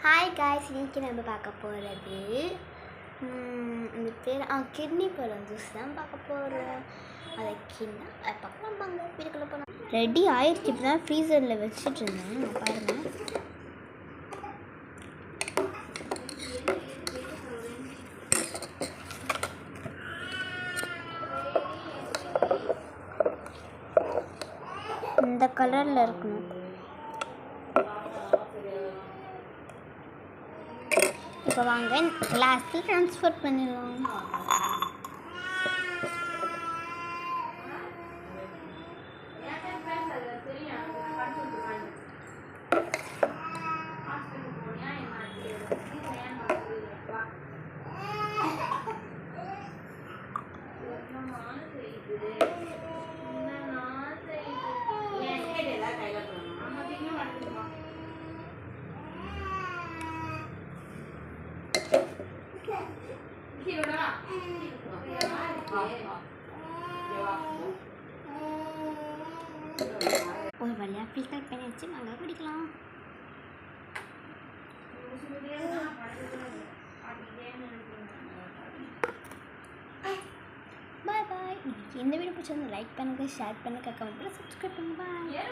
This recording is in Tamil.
ஹாய் காய்ஸ், இன்றைக்கி நம்ம பார்க்க போகிறது இந்த பேர் கிட்னி பழம் ஜூஸ் தான் பார்க்க போகிறோம். அதை பார்க்கலாம் வாங்க வீட்டுக்குள்ளே போனோம். ரெடி ஆயிடுச்சு. இப்போ தான் ஃப்ரீசரில் வச்சுட்டு இருந்தேன். பாருங்கள், இந்த கலரில் இருக்கணும். இப்போ வாங்க கிளாஸில் ட்ரான்ஸ்ஃபர் பண்ணிடலாம். ஒரு வழியாக ஃபில்டர் பண்ணி வச்சு வாங்க குடிக்கலாம். பாய் பாய். இந்த வீடியோ பிடிச்சிருந்தா லைக் பண்ணுங்கள், ஷேர் பண்ணுங்கள், கமெண்ட் பண்ணுங்கள், சப்ஸ்கிரைப் பண்ணுங்கள். பாய்.